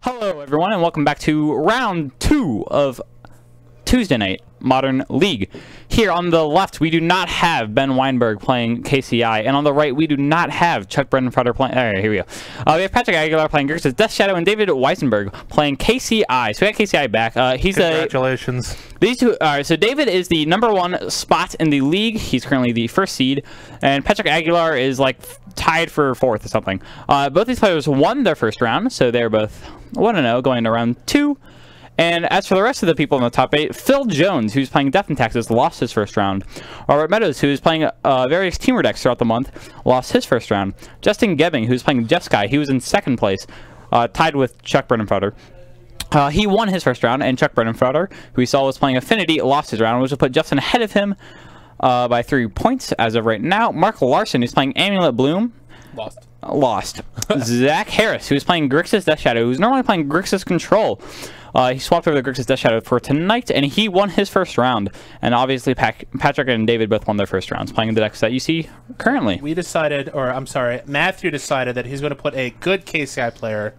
Hello everyone and welcome back to round 2 of Tuesday Night Modern League. Here on the left we do not have Ben Wisenburg playing KCI, and on the right we do not have Chuck Brendan-Froder playing... Alright, here we go. We have Patrick Aguilar playing Grixis Death Shadow and David Wisenburg playing KCI. So we got KCI back. Congratulations. These two... Alright, so David is the #1 spot in the league. He's currently the 1st seed. And Patrick Aguilar is like tied for 4th or something. Both these players won their first round, so they're both 1-0 going into round 2. And as for the rest of the people in the top 8, Phil Jones, who's playing Death and Taxes, lost his first round. Robert Meadows, who is playing various teamer decks throughout the month, lost his first round. Justin Gebbing, who's playing Jeskai, he was in 2nd place, tied with Chuck Brendan-Froder. He won his first round, and Chuck Brendan-Froder, who we saw was playing Affinity, lost his round, which will put Justin ahead of him by 3 points as of right now. Mark Larson, who's playing Amulet Bloom, lost. Zach Harris, who's playing Grixis Death Shadow, who's normally playing Grixis Control. He swapped over the Grixis Death Shadow for tonight, and he won his first round. And obviously, Patrick and David both won their first rounds, playing the decks that you see currently. We decided, or I'm sorry, Matthew decided that he's going to put a good KCI player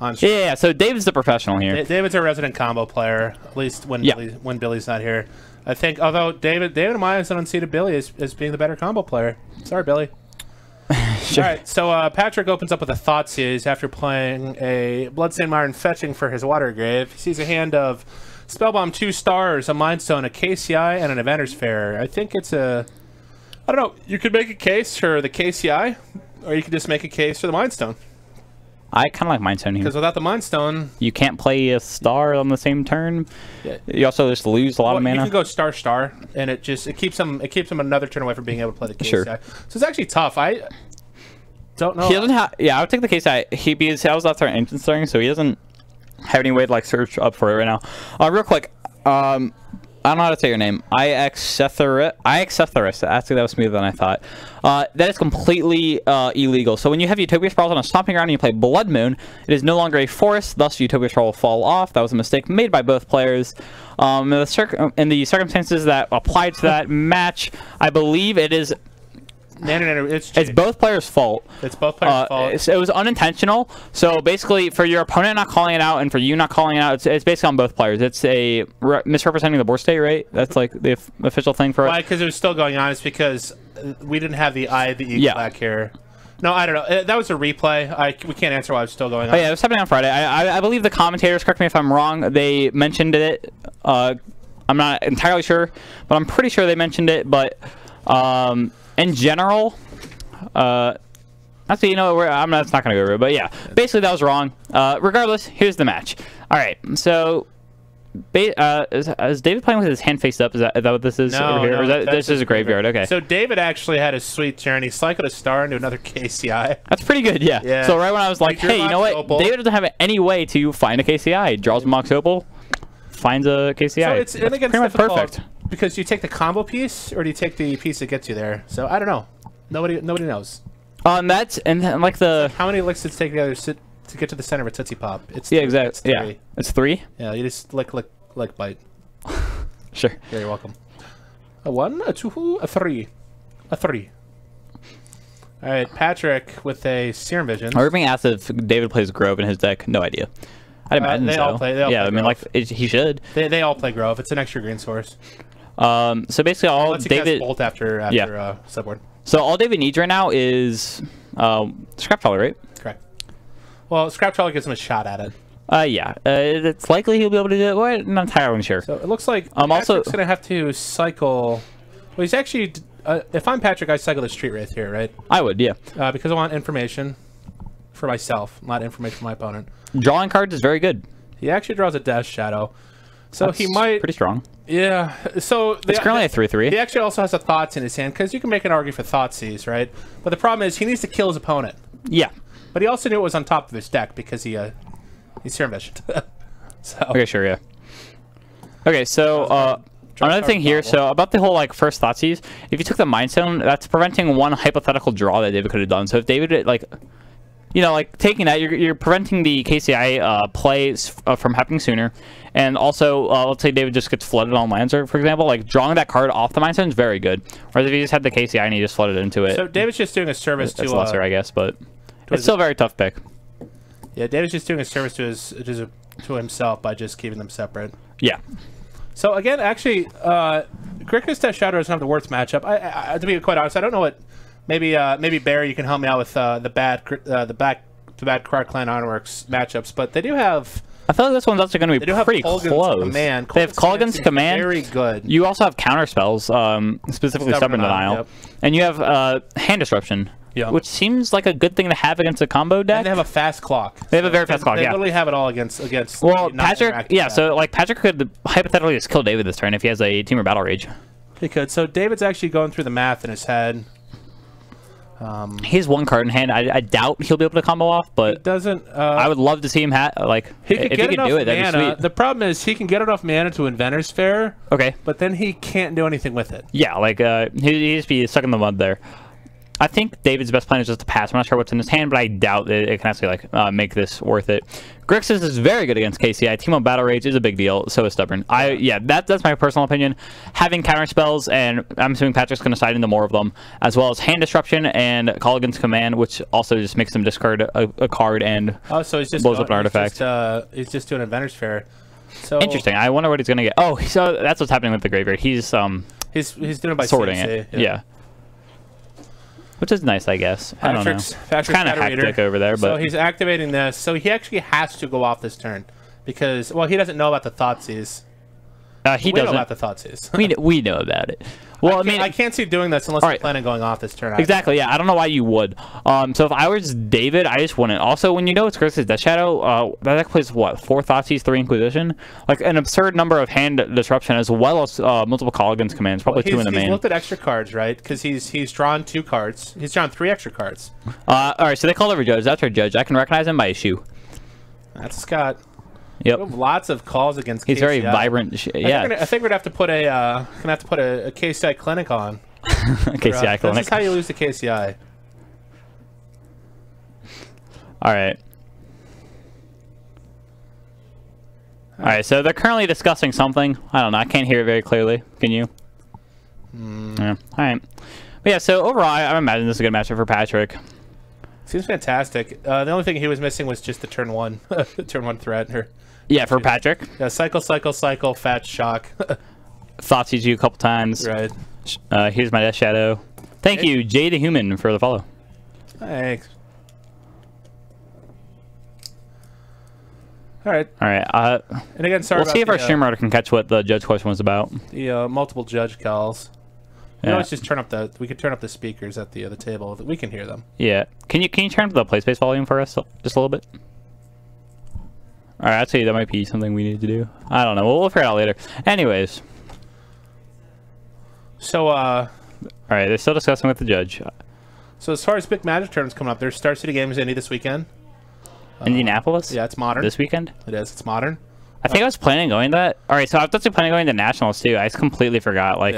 on stream. Yeah, so David's the professional here. David's a resident combo player, at least when Billy's not here. I think, although David and I have unseated Billy as being the better combo player. Sorry, Billy. Sure. All right, so Patrick opens up with a Thoughtseize after playing a Bloodstained Mire and fetching for his Water Grave. He sees a hand of Spellbomb 2 stars, a Mindstone, a KCI, and an Avenger's Fair. I think it's a... I don't know. You could make a case for the KCI, or you could just make a case for the Mindstone. I kind of like Mindstone here. Because without the Mindstone... You can't play a star on the same turn. Yeah. You also just lose a lot of mana. You can go star, and it keeps him another turn away from being able to play the KCI. Sure. So it's actually tough. I don't know. He doesn't have... Yeah, I would take the KCI. Because that was last turn instant starting, so he doesn't have any way to like search up for it right now. Real quick, I don't know how to say your name. Ixethorus. Actually, that was smoother than I thought. That is completely illegal. So when you have Utopia Sprawls on a stomping ground and you play Blood Moon, it is no longer a forest, thus Utopia Sprawl will fall off. That was a mistake made by both players. In the circumstances that apply to that match, I believe it is... No, it's both players' fault. It's both players' fault. It was unintentional. So basically, for your opponent not calling it out and for you not calling it out, it's basically on both players. It's a misrepresenting the board state, right? That's like the official thing for it. Why? Because it was still going on. It's because we didn't have the Eye of the Eagle back here. No, I don't know. That was a replay. We can't answer why it was still going on. Oh, yeah, it was happening on Friday. I believe the commentators, correct me if I'm wrong, they mentioned it. I'm not entirely sure, but I'm pretty sure they mentioned it. But... in general, actually, you know, it's not going to go over it, but yeah, basically that was wrong. Regardless, here's the match. All right, so is David playing with his hand face up? Is that what this is over here? Or this is a graveyard. Okay. So David actually had a sweet turn. He cycled a star into another KCI. That's pretty good, yeah. So right when I was like, hey, you know what? Opal. David doesn't have any way to find a KCI. Draws Mox Opal, finds a KCI. So it's pretty much perfect. Because you take the combo piece, or do you take the piece that gets you there? So I don't know. Nobody knows. And then, like the... How many licks does it take together to get to the center of a Tootsie Pop? It's exactly. It's 3. Yeah, it's 3. Yeah, you just lick, bite. Sure. Yeah, you're welcome. A 1, a 2, a 3, a 3. All right, Patrick with a Serum Vision. We're being asked if David plays Grove in his deck. No idea. I'd imagine they all play. I mean, like he should. They all play Grove. It's an extra green source. So basically, all David bolt after sideboard. So all David needs right now is Scrap Trawler, right? Correct. Well, Scrap Trawler gives him a shot at it. Yeah. It's likely he'll be able to do it. Well, I'm not entirely sure. So it looks like Patrick's gonna have to cycle. Well, he's actually. If I'm Patrick, I cycle the Street Wraith here, right? I would, yeah. Because I want information for myself, not information for my opponent. Drawing cards is very good. He actually draws a Death Shadow. So That's he might... pretty strong. Yeah. So... It's currently a 3/3. He actually also has a Thoughts in his hand, because you can make an argument for Thoughtseize, right? But the problem is, he needs to kill his opponent. Yeah. But he also knew it was on top of his deck, because he Serum Visioned. So... Okay, sure, yeah. Okay, so... another thing here, so about the whole like first Thoughtseize, if you took the Mind Stone, that's preventing one hypothetical draw that David could have done. So if David, like... You know, like, taking that, you're preventing the KCI plays from happening sooner. And also, let's say David just gets flooded on Lancer, for example. Like, drawing that card off the Mind Stone is very good. Whereas if you just had the KCI and you just flooded into it... So David's just doing a service to... It's lesser, I guess, but it's still a very tough pick. Yeah, David's just doing a service to himself by just keeping them separate. Yeah. So again, actually, Grixis Shadow doesn't have the worst matchup. I to be quite honest, I don't know what. Maybe Barry, you can help me out with the bad Card Clan Ironworks matchups, but they do have. I feel like this one's actually going to be pretty close. Command. They have Colgan's Command. Very good. You also have counter spells, specifically Stubborn Denial. Yep. And you have Hand Disruption, which seems like a good thing to have against a combo deck. And they have a fast clock. They have a very fast clock, They literally have it all against well, Patrick, so like Patrick could hypothetically just kill David this turn if he has a Teamer Battle Rage. He could. So David's actually going through the math in his head. He has one card in hand. I doubt he'll be able to combo off, but doesn't. I would love to see him if he could do it, that'd be sweet. The problem is he can get enough mana to Inventor's Fair. Okay. But then he can't do anything with it. Yeah, like he'd just be stuck in the mud there. I think David's best plan is just to pass. I'm not sure what's in his hand, but I doubt it can actually make this worth it. Grixis is very good against KCI. Team Up Battle Rage is a big deal. So is Stubborn. That's my personal opinion. Having counter spells, and I'm assuming Patrick's going to side into more of them, as well as Hand Disruption and Colgan's Command, which also just makes him discard a card and so he's just blows up an artifact. He's just doing Inventor's Fair. So interesting. I wonder what he's going to get. Oh, so that's what's happening with the graveyard. He's doing it by sorting CNC, it. Yeah. Which is nice, I guess. I don't know. Patrick's kind of hectic over there, but so he's activating this. So he actually has to go off this turn because he doesn't know about the Thoughtseize. He doesn't know about the Thoughtseize. we know about it. Well, I can't see doing this unless you're planning on going off this turn. Exactly. Yeah, I don't know why you would. So if I was David, I just wouldn't. Also, when you know it's Grixis Death Shadow, that deck plays what 4 Thoughtseize, 3 Inquisition, like an absurd number of Hand Disruption as well as multiple Colgan's Commands, probably 2 in the main. He's looked at extra cards, right? Because he's drawn 2 cards. He's drawn 3 extra cards. All right. So they call every judge. That's our judge. I can recognize him by his shoe. That's Scott. Yep. We have lots of calls against KCI. He's very vibrant. Yeah. I think we're gonna have to put a KCI clinic on. KCI clinic. This is how you lose to KCI. All right. All right. So they're currently discussing something. I don't know. I can't hear it very clearly. Can you? Yeah. All right. But yeah. So overall, I imagine this is a good matchup for Patrick. Seems fantastic. The only thing he was missing was just the turn 1, the turn 1 threat. Yeah, for Patrick. Yeah, cycle, fat shock. Thoughtseize you a couple times. Right. Here's my Death Shadow. Thank you, Jay the Human, for the follow. Thanks. All right. All right. And again, sorry. We'll see if our streamer can catch what the judge question was about. The multiple judge calls. You know, let's just turn up we could turn up the speakers at the table. We can hear them. Yeah. Can you turn up the play space volume for us just a little bit? All right, I'd say that might be something we need to do. I don't know. We'll figure it out later. Anyways. So, all right, they're still discussing with the judge. So as far as big Magic tournaments coming up, there's Star City Games Indy this weekend. Indianapolis? Yeah, it's modern. This weekend? It is. It's modern. I think I was planning on going to that. All right, so I was actually planning on going to Nationals too. I just completely forgot. Like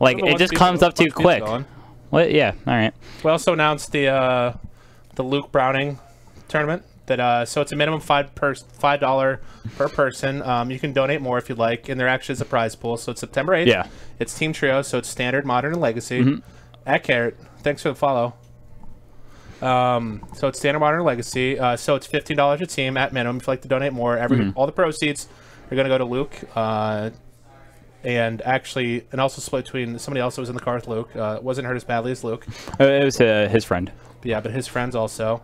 it just comes up too quick. What? Yeah. All right. We also announced the Luke Browning tournament. So it's a minimum $5 per person. You can donate more if you'd like, and there actually is a prize pool. So it's September 8th. Yeah. It's Team Trio, so it's Standard, Modern, and Legacy. At Carrot, thanks for the follow. So it's Standard, Modern, and Legacy. So it's $15 a team at minimum. If you'd like to donate more, all the proceeds are going to go to Luke. And also split between somebody else that was in the car with Luke. Wasn't hurt as badly as Luke. It was his friend. Yeah, but his friends also.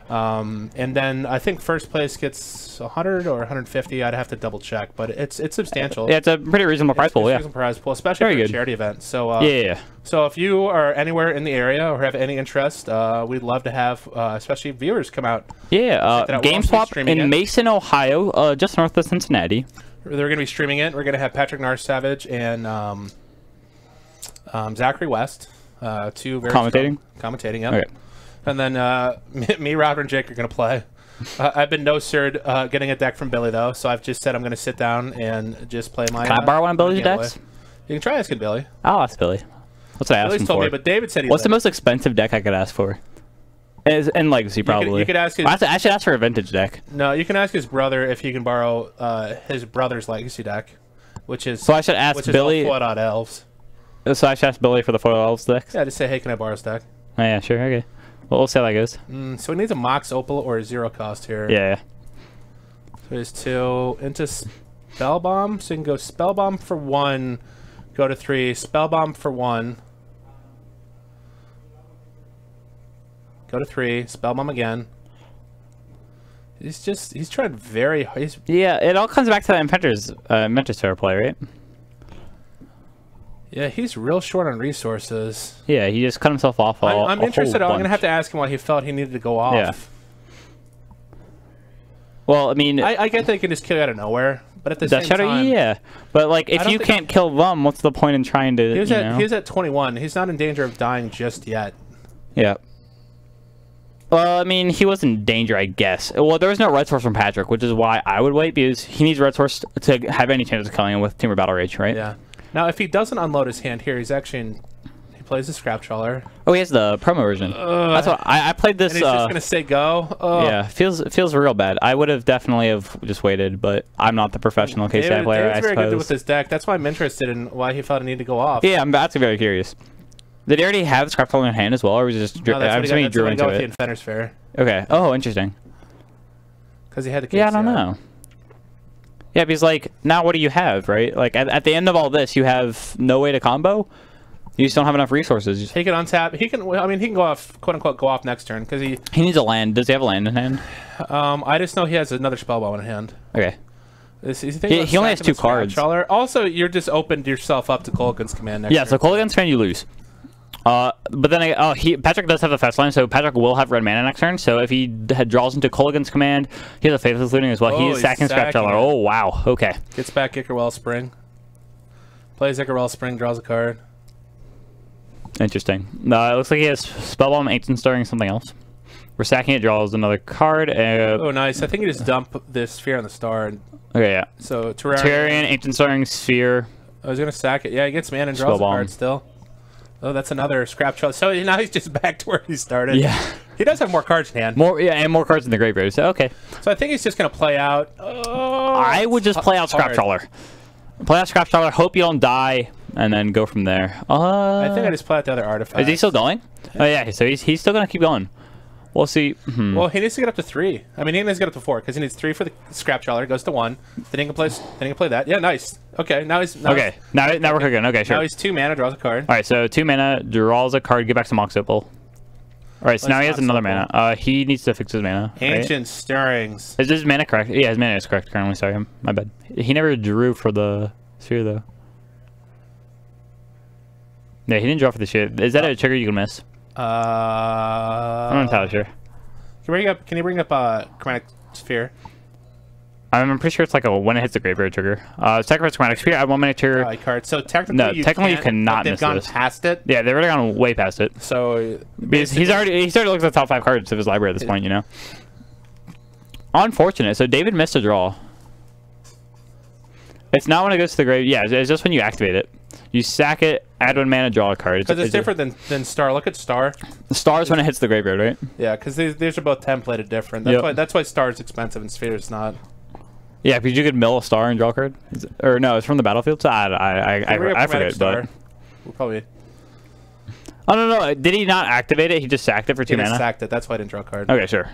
And then I think first place gets 100 or 150. I'd have to double check, but it's substantial. Yeah, it's a pretty reasonable prize pool. Yeah, reasonable prize pool, especially for a charity event. So yeah. So if you are anywhere in the area or have any interest, we'd love to have especially viewers come out. Yeah, GameSwap in Mason, Ohio, just north of Cincinnati. They're going to be streaming it. We're going to have Patrick Narsavage and Zachary West, two very commentating. Yep. Okay. And then me, Robert, and Jake are going to play. I've been no-sirred getting a deck from Billy, though, so I've just said I'm going to sit down and just play my... Can I borrow one of Billy's decks? You can try asking Billy. I'll ask Billy. What's I ask him for? Me, but David said what's the most expensive deck I could ask for? In Legacy, probably. You could ask his... I should ask for a vintage deck. No, you can ask his brother if he can borrow his brother's Legacy deck, which is... So I should ask Billy... Foiled Elves. So I should ask Billy for the Foiled Elves deck? Yeah, just say, hey, can I borrow his deck? Oh, yeah, sure, okay. Well, we'll see how that goes. So he needs a Mox Opal or a 0 cost here. Yeah. So there's 2 into Spellbomb. So you can go Spellbomb for 1, go to 3, Spellbomb for 1, go to 3, Spellbomb again. He's trying very hard. Yeah, it all comes back to that Inventor's Terror play, right? Yeah, he's real short on resources. Yeah, he just cut himself off. I'm interested. I'm gonna have to ask him why he felt he needed to go off. Yeah. Well, I mean, I get that he can just kill you out of nowhere, but at the same time, yeah. But like, if you can't kill them, what's the point in trying to? He's at 21. He's not in danger of dying just yet. Yeah. Well, I mean, he was in danger, I guess. Well, there was no red source from Patrick, which is why I would wait, because he needs red source to have any chance of killing him with Team Battle Rage, right? Yeah. Now, if he doesn't unload his hand here, he's actually he plays the Scrap Trawler. Oh, he has the promo version. That's what I played this. And he's just gonna say go. Yeah, feels real bad. I would have definitely just waited, but I'm not the professional KCI player. David's very good with his deck. That's why I'm interested in why he felt a need to go off. Yeah, I'm that's very curious. Did he already have Scrap Trawler in hand as well, or was it just? No, I'm assuming he drew into it. The Inventor's Fair. Okay. Oh, interesting. Because he had the KCI. Yeah, I don't know. Yeah, because like now, what do you have, right? Like at the end of all this, you have no way to combo. You just don't have enough resources. He can untap. He can. I mean, he can go off, quote unquote, go off next turn because he needs a land. Does he have a land in hand? I just know he has another Spellbomb in hand. Okay. He only has 2 cards. Also, you're just opened yourself up to Kolaghan's command next turn. So Kolaghan's command you lose. But then Patrick does have the fetch line, so Patrick will have red mana next turn. So if he draws into Kolaghan's command, he has a Faithless Looting as well. He's sacking Scrap Trawler. Oh wow. Okay. Gets back Ichor Wellspring. Plays Ichor Wellspring, draws a card. Interesting. It looks like he has Spellbomb, Ancient Stirring, something else. We're sacking it, draws another card. Oh, nice. I think you just dump this Sphere on the star. Okay, yeah. So Terrarian, Ancient Stirring, Sphere. I was gonna sack it. Yeah, he gets mana and draws a card still. Oh, that's another Scrap Trawler. So now he's just back to where he started. Yeah. He does have more cards in hand. And more cards in the graveyard. So okay. So I think he's just gonna play out. I would just play out Scrap Trawler. Play out Scrap Trawler. Hope you don't die, and then go from there. I think I just play out the other artifact. Is he still going? Oh yeah. So he's still gonna keep going. We'll see. Well, he needs to get up to 3. I mean, he needs to get up to 4 because he needs 3 for the Scrap Trawler. Goes to 1. Then he can play that. Yeah, nice. Okay, now he's now we're cooking. Okay, sure. Now he's 2 mana, draws a card. All right, so 2 mana, draws a card. Get back to Mox Opal. All right, so now he has another mana. He needs to fix his mana. Ancient Stirrings. Is his mana correct? Yeah, his mana is correct currently. Sorry, my bad. He never drew for the sphere though. Yeah, he didn't draw for the shit. Is that a trigger you can miss? I'm not entirely sure. Can you bring up Chromatic Sphere? I'm pretty sure it's like when it hits the graveyard trigger. Sacrifice Chromatic Sphere. I have 1 mana trigger. Card. So technically, you cannot miss this. They've gone past it. Yeah, they've already gone way past it. So because he's already looked at the top 5 cards of his library at this point. You know. Unfortunate. So David missed a draw. It's not when it goes to the grave. Yeah, it's just when you activate it. You sack it, add 1 mana, draw a card. Because it's different than Star. Look at Star. The Star is when it hits the graveyard, right? Yeah, because these are both templated different. That's why Star is expensive and Sphere is not. Yeah, because you could mill a Star and draw a card. Or no, it's from the battlefield. So I forget. But we'll probably. Oh no! Did he not activate it? He just sacked it for 2 mana. He sacked it. That's why I didn't draw a card. Okay, sure.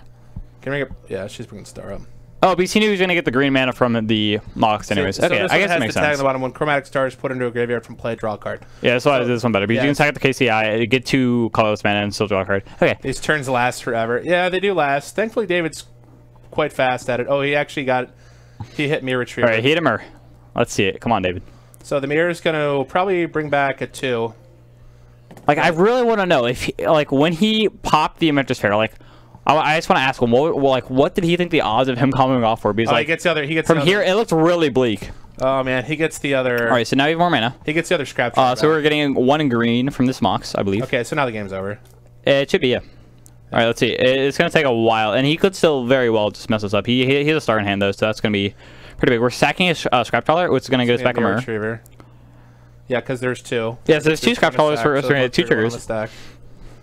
Can we bring up? Yeah, she's bringing Star up. Oh, because he knew he was going to get the green mana from the Mox anyways. So okay, I guess it makes sense. Tag on the bottom, when Chromatic Star is put into a graveyard from play, draw a card. Yeah, that's why I did this one better. Because you can sack the KCI, get 2 colorless mana, and still draw a card. Okay. These turns last forever. Yeah, they do last. Thankfully, David's quite fast at it. Oh, he actually he hit Mirror Retriever. All right, he hit a Mirror. Let's see it. Come on, David. So the Mirror is going to probably bring back a 2. Like, I really want to know if, when he popped the Inventor's Fair, I just want to ask him, what did he think the odds of him coming off were? Because he gets the other. From here, it looks really bleak. Oh man, he gets the other. All right, so now you have more mana. He gets the other Scrap. So we're getting 1 in green from this Mox, I believe. Okay, so now the game's over. It should be, yeah. All right, let's see. It's gonna take a while, and he could still very well just mess us up. He has a Star in hand though, so that's gonna be pretty big. We're sacking his Scrap Trawler, which is gonna go back a Mirror Retriever. Yeah, because there's 2. Yeah, so there's 2 Scrap Trawlers for 2 triggers.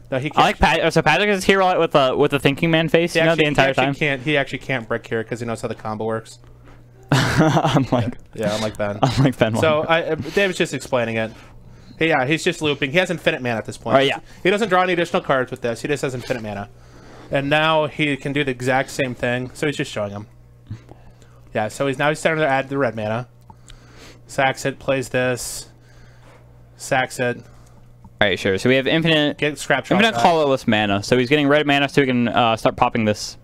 No, he can't. I like Patrick. So Patrick is here with a thinking man face, the entire time. He actually can't brick here because he knows how the combo works. Unlike Ben. Unlike Ben. So David's just explaining it. Yeah, he's just looping. He has infinite mana at this point. Oh, yeah. He doesn't draw any additional cards with this. He just has infinite mana. And now he can do the exact same thing. So he's just showing him. Yeah, so he's starting to add the red mana. Sacks it, plays this. Sacks it. All right, sure. So we have infinite colorless mana. So he's getting red mana so he can start popping this.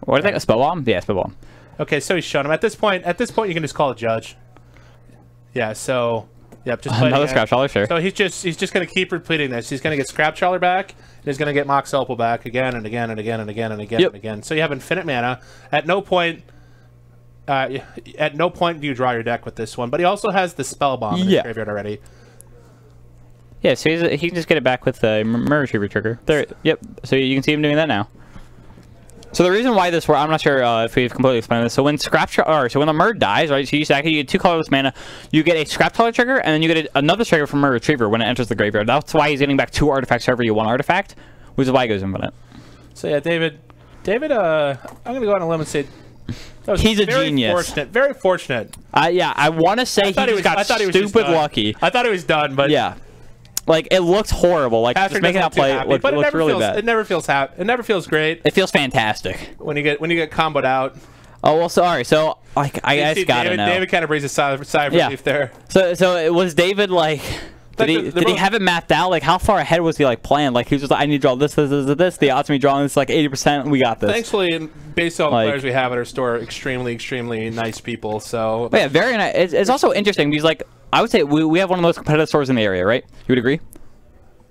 What is that? A spell bomb? Yeah, spell bomb. Okay, so he's showing him. At this point, you can just call a judge. Yeah. So, yep. Just another Scrap Trawler, sure. So he's just gonna keep repeating this. He's gonna get Scrap Trawler back. And he's gonna get Mox Opal back again and again and again and again and again and again. So you have infinite mana. At no point do you draw your deck with this one. But he also has the spell bomb in his graveyard already. Yeah, so he can just get it back with the Mirror Retriever trigger. There, yep. So you can see him doing that now. So the reason why this works, I'm not sure if we've completely explained this. So when when the Murd dies, right? So you get 2 colorless mana, you get a Scrap Trawler trigger, and then you get another trigger from Mirror Retriever when it enters the graveyard. That's why he's getting back 2 artifacts for every 1 artifact, which is why he goes infinite. So yeah, David, I'm gonna go on a limb and say he's a genius. Very fortunate. Yeah, I want to say he got stupid lucky. I thought he was done, but yeah. Like, it looks horrible. Like, Patrick just making that play looks really bad. It never feels happy. It never feels great. It feels fantastic. When you get comboed out. Oh, well, sorry. So, like, I guys gotta know. David kind of breathes a sigh of relief there. So it was David, like... Did he have it mapped out? Like, how far ahead was he, like, playing? Like, he was just like, I need to draw this. The odds of me drawing this, like, 80%. We got this. Thankfully, based on the players we have at our store, extremely, extremely nice people, so... But yeah, very nice. It's also interesting because, like, I would say we have one of the most competitive stores in the area, right? You would agree?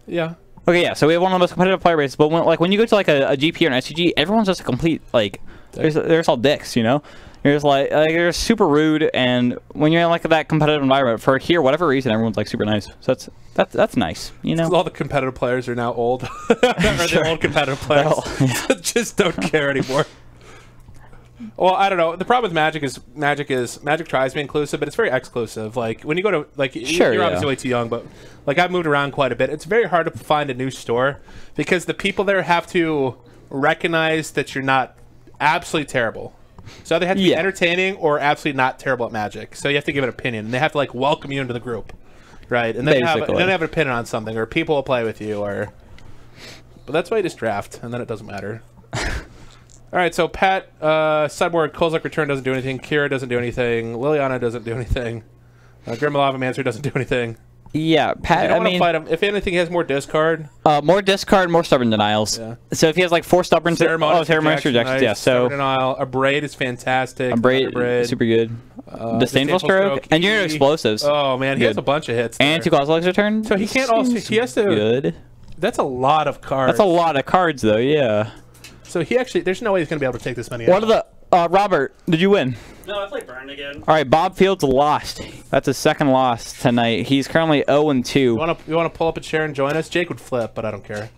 Yeah. Okay, yeah. So we have one of the most competitive player bases. But when you go to like a GP or an SCG, everyone's just a complete like they're just all dicks, you know. You're just like you're super rude, and when you're in like that competitive environment, for here, whatever reason, everyone's like super nice. So that's nice, you know. All the competitive players are now old. Or the old competitive players just don't care anymore. Well, I don't know. The problem with Magic is Magic tries to be inclusive, but it's very exclusive. Like when you go to like you're obviously way too young, but like I've moved around quite a bit. It's very hard to find a new store because the people there have to recognize that you're not absolutely terrible. So they have to be entertaining or absolutely not terrible at Magic. So you have to give an opinion, and they have to like welcome you into the group, right? And then have an opinion on something, or people will play with you, or. But that's why you just draft, and then it doesn't matter. All right, so Pat, sideboard, Kozilek Return doesn't do anything. Kira doesn't do anything. Liliana doesn't do anything. Grimmalava Mancer doesn't do anything. Yeah, Pat. I mean, fight him. If anything, he has more discard. More discard, more stubborn denials. Yeah. So if he has like 4 stubborn, ceremonious rejections. Yeah. So denial. A braid is fantastic. A braid, super good. Disdainful stroke, and you're explosives. Oh man, he has a bunch of hits. There. And 2 Kozilek's Return. So he can't also. He has to. Good. That's a lot of cards. That's a lot of cards, though. Yeah. So he actually, there's no way he's going to be able to take this many out. What are the, Robert, did you win? No, I played Burn again. All right, Bob Fields lost. That's his 2nd loss tonight. He's currently 0-2. You want to pull up a chair and join us? Jake would flip, but I don't care.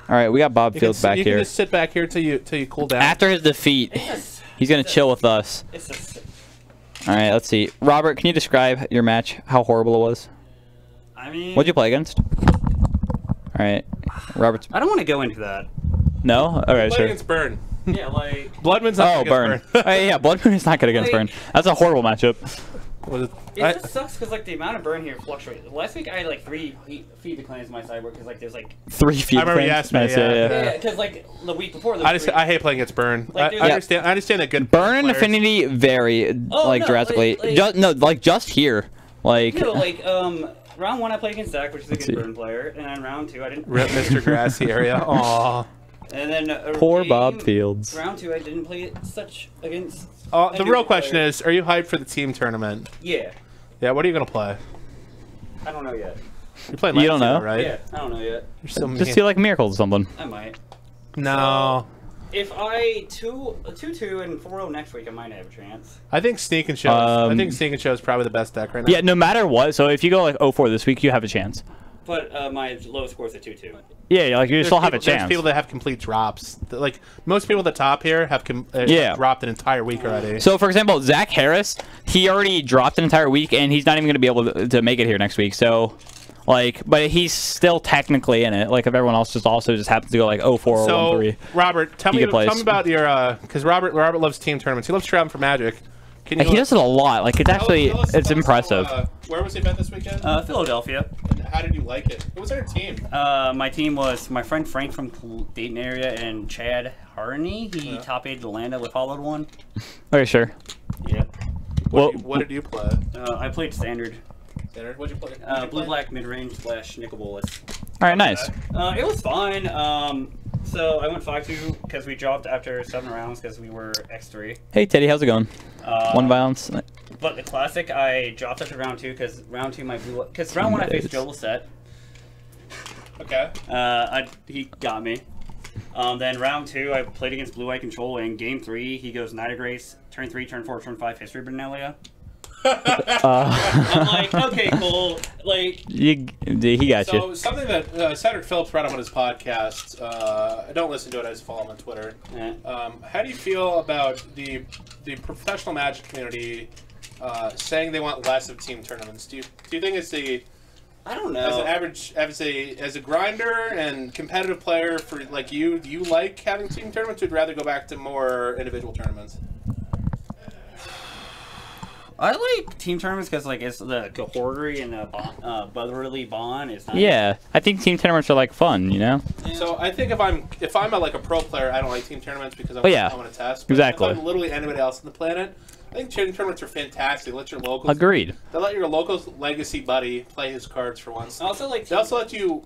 All right, we got Bob Fields back here. You can just sit back here till you cool down. After his defeat, he's going to chill with us. All right, let's see. Robert, can you describe your match, how horrible it was? I mean... What'd you play against? All right, Robert's... I don't want to go into that. No? All right, sure. Against Burn. Yeah, like... Bloodmoon's not Burn. Yeah, Bloodmoon is not good against Burn. That's a horrible matchup. It just sucks because like the amount of burn here fluctuates. Last week I had like 3 feed declines in my sideboard because like there's like 3 feed. I remember you asked me. Yeah, because like the week before. I hate playing against Burn. Like, I understand that good. Burn and Affinity vary drastically. Just here, like. No, like round 1 I played against Zach, which is a good Burn player, and then round 2 I didn't. Rip Mr. Grassy area. Aww. And then poor Bob Fields. Round 2 I didn't play it such against. The real question is, are you hyped for the team tournament? Yeah. Yeah, what are you gonna play? I don't know yet. You're playing. You don't know, right? Yeah, I don't know yet. Just do like Miracles or something. I might. No. So, if I 2-2 and 4-0 next week, I might have a chance. I think Sneak and Show. I think Sneak and Show is probably the best deck right now. Yeah, no matter what. So if you go like 0-4 this week, you have a chance. But my lowest score is a 2-2. Yeah, like you still have a chance. There's people that have complete drops. Like most people at the top here have dropped an entire week already. So for example, Zach Harris, he already dropped an entire week, and he's not even going to be able to make it here next week. So, like, but he's still technically in it. Like if everyone else just happens to go like 0-4 or 1-3. Robert, tell me about your because Robert loves team tournaments. He loves traveling for Magic. Can you he does it a lot. Like it's actually, it's impressive. Where was the event this weekend? Philadelphia. And how did you like it? Who was our team? My team was my friend Frank from Dayton area and Chad Harney. He top 8 Atlanta with followed one. Okay, sure. Yeah. What did you play? I played standard. Standard? What'd you play? Blue black mid range / nickel bullets. All right, nice. It was fine. So I went 5-2 because we dropped after 7 rounds because we were X3. Hey Teddy, how's it going? One violence. But the classic, I dropped after round 2 because round 2 my blue. Because round 1 I faced Joe Lissette. Okay. He got me. Then round 2 I played against Blue Eye Control. And game 3 he goes Night of Grace. Turn 3, turn 4, turn 5 History Benelia. I'm like, okay, cool. Like he got you. So something that Cedric Phillips brought up on his podcast. I don't listen to it. I just follow him on Twitter. How do you feel about the professional Magic community saying they want less of team tournaments? Do you think it's I don't know. As an average, as a grinder and competitive player for like you, do you like having team tournaments? Or would you rather go back to more individual tournaments? I like team tournaments because like it's the cohortery and the brotherly bond is nice. Yeah, I think team tournaments are like fun, you know. So I think if I'm like a pro player, I don't like team tournaments because I want to test. But exactly. If I'm literally anybody else on the planet, I think team tournaments are fantastic. They let your locals. Agreed. They let your local legacy buddy play his cards for once. Also, like they also let you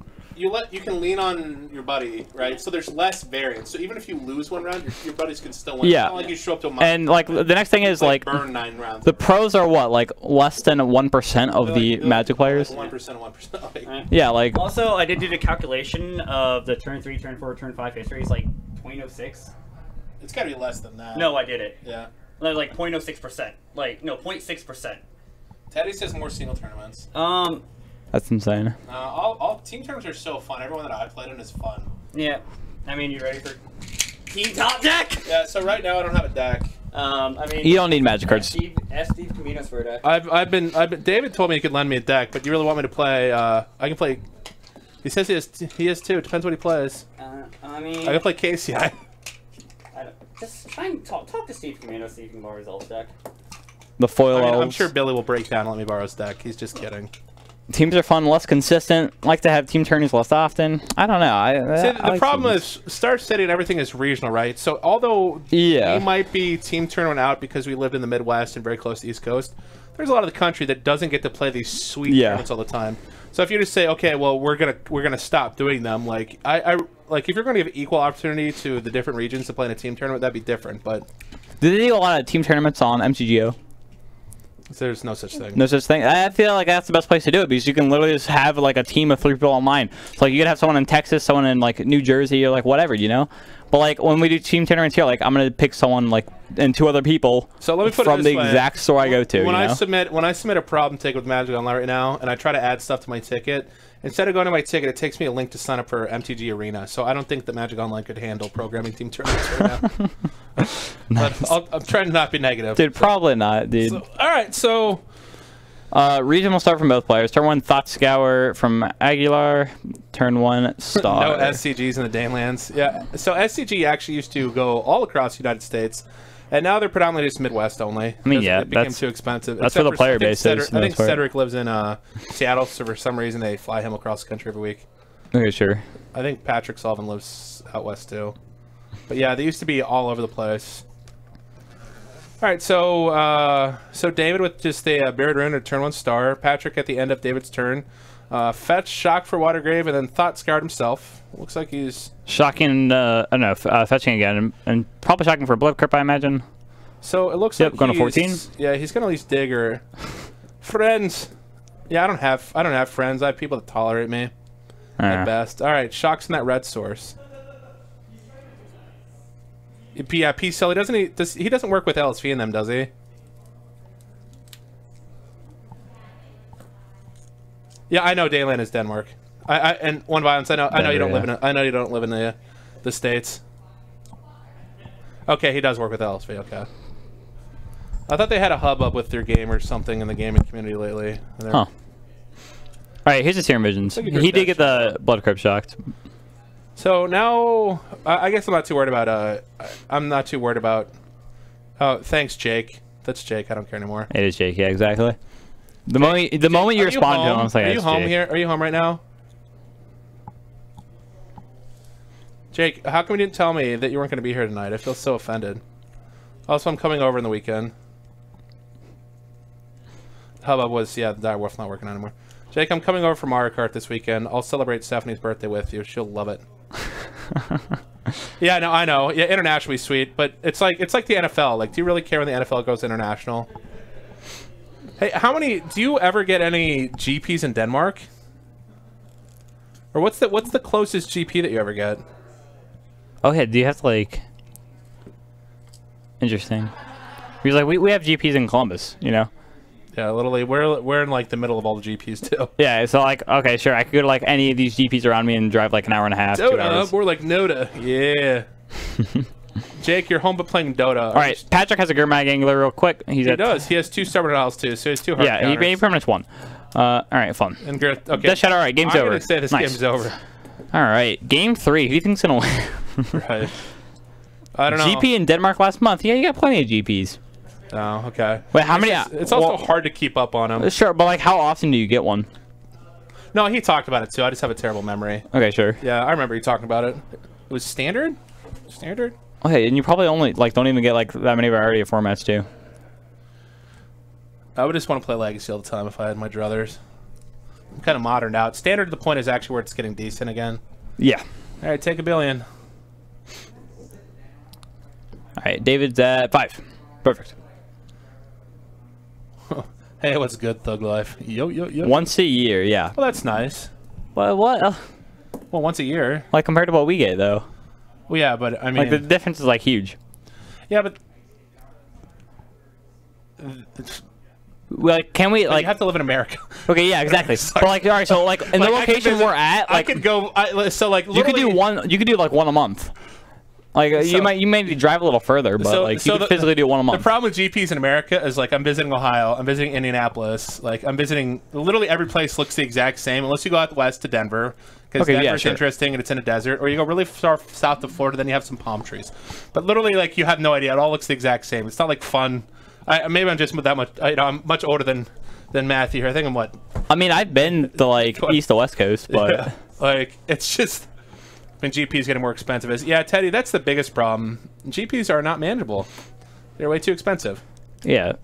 can lean on your buddy, right? So there's less variance. So even if you lose one round, your buddies can still win. Yeah. It's not like you show up to a and like the next thing is like burn 9 rounds. The pros are what, like less than 1% of the Magic players. 1%. Yeah, like. Also, I did do the calculation of the turn 3, turn 4, turn 5 history. It's like 0.06. It's got to be less than that. No, I did it. Yeah. Like 0.06%. Like no, 0.6%. Teddy says more single tournaments. That's insane. All team tournaments are so fun. Everyone that I played in is fun. Yeah. I mean, you ready for team top deck? Yeah. So right now I don't have a deck. I mean, you don't need Magic cards. Ask Steve Caminos for a deck. I've been. David told me he could lend me a deck, but you really want me to play? I can play. He says he has 2. It depends what he plays. I mean, I can play KCI. Just try and talk to Steve Caminos, see if you can borrow his elf deck. The foil elves. I'm sure Billy will break down and let me borrow his deck. He's just kidding. Teams are fun, less consistent. Like to have team tourneys less often. I don't know. The problem is Star City and everything is regional, right? So although we might be team tournament out because we lived in the Midwest and very close to the East Coast, there's a lot of the country that doesn't get to play these sweet tournaments all the time. So if you just say, okay, well we're gonna stop doing them, like like if you're gonna give equal opportunity to the different regions to play in a team tournament, that'd be different. But do they do a lot of team tournaments on MTGO? There's no such thing. No such thing. I feel like that's the best place to do it because you can literally just have like a team of 3 people online. So like you could have someone in Texas, someone in like New Jersey, or like whatever, you know. But like when we do team tournaments here, like I'm gonna pick someone like and 2 other people. So let me put from it this the way. exact store I go to. When I submit a problem ticket with Magic Online right now, and I try to add stuff to my ticket, instead of going to my ticket, it takes me a link to sign up for MTG Arena. So I don't think that Magic Online could handle programming team tournaments right now. But I'm trying to not be negative. Dude, probably not, dude. So, all right, so. Region will start from both players. Turn 1, Thought Scour from Aguilar. Turn 1, Star. No SCGs in the Danelands. Yeah, so SCG actually used to go all across the United States, and now they're predominantly just Midwest only. I mean, yeah, it became too expensive. That's where the player base is. I think Cedric lives in Seattle, so for some reason they fly him across the country every week. Okay, sure. I think Patrick Sullivan lives out west too. But yeah, they used to be all over the place. All right, so David with just a Buried Ruin at turn 1 star. Patrick at the end of David's turn. Fetch, Shock for Watergrave, and then Thought Scour'd himself. Looks like he's... Shocking, I don't know, fetching again, and probably shocking for Blood Crypt, I imagine. So it looks like going to 14? Yeah, he's going to at least dig or... Friends! Yeah, I don't have friends. I have people that tolerate me at best. All right, Shock's in that red source. Yeah, P-Cell, he doesn't work with LSV in them, does he? Yeah, I know Dayland is Denmark. And One Violence, I know you don't live in the States. Okay, he does work with LSV, okay. I thought they had a hubbub with their game or something in the gaming community lately. Huh. Alright, here's his Serum Visions. He did get the Blood Crypt shocked. So now, I guess I'm not too worried about, oh, thanks, Jake. That's Jake. I don't care anymore. It is Jake. Yeah, exactly. The moment you respond to him, it's like, are you home Jake. here? Are you home right now? Jake, how come you didn't tell me that you weren't going to be here tonight? I feel so offended. Also, I'm coming over in the weekend. Hubbub was, yeah, the direwolf's not working anymore. Jake, I'm coming over for Mario Kart this weekend. I'll celebrate Stephanie's birthday with you. She'll love it. Yeah, no, I know. Yeah, internationally sweet, but it's like the NFL. Like, do you really care when the NFL goes international? Hey, do you ever get any GPs in Denmark? Or what's the closest GP that you ever get? Okay, do you have to like? Interesting. He's like, we have GPs in Columbus, you know. Yeah, literally, we're in like the middle of all the GPs too. Yeah, so like, okay, sure, I could go to like any of these GPs around me and drive like an hour and a half, 2 hours. More like Noda. Yeah. Jake, you're home but playing Dota. All right, Patrick has a Gurmag Angler real quick. He does. He has 2 stubborn tiles too, so he has 2 hard counters. Yeah, he permanents 1. All right, fun. And okay. Death Shadow, all right, game's over. I'm gonna say this game's over. All right, game 3. Who do you think's gonna win? Right. I don't know. GP in Denmark last month. Yeah, you got plenty of GPs. Oh, okay. Wait, how many? It's also hard to keep up on them. Sure, but like, how often do you get one? No, he talked about it too. I just have a terrible memory. Okay, sure. Yeah, I remember you talking about it. It was standard? Standard? Okay, and you probably only like don't even get like that many variety of formats too. I would just want to play Legacy all the time if I had my druthers. I'm kind of moderned out. Standard to the point is actually where it's getting decent again. Yeah. All right, take a billion. All right, David's at 5. Perfect. Hey, what's good, Thug Life? Yo. Once a year, yeah. Well, that's nice. What? Well, once a year. Like compared to what we get, though. Well, yeah, but I mean, like the difference is like huge. Yeah, but like, can we like? You have to live in America. Okay, yeah, exactly. But like, all right, so like in the location we're at, like, I could go. So like, you could do one. You could do like 1 a month. Like you may need to drive a little further, but like you could physically do 1 a month. The problem with GPs in America is like I'm visiting Ohio, I'm visiting Indianapolis, like I'm visiting literally every place looks the exact same unless you go out west to Denver because Denver's interesting and it's in a desert, or you go really far south to Florida, then you have some palm trees. But literally, like you have no idea. It all looks the exact same. It's not like fun. Maybe I'm just that much. I'm much older than Matthew here. I think I'm what? I mean, I've been to like east to west coast, but yeah, like it's just. When GPs getting more expensive. Yeah, Teddy, that's the biggest problem. GPs are not manageable. They're way too expensive. Yeah. All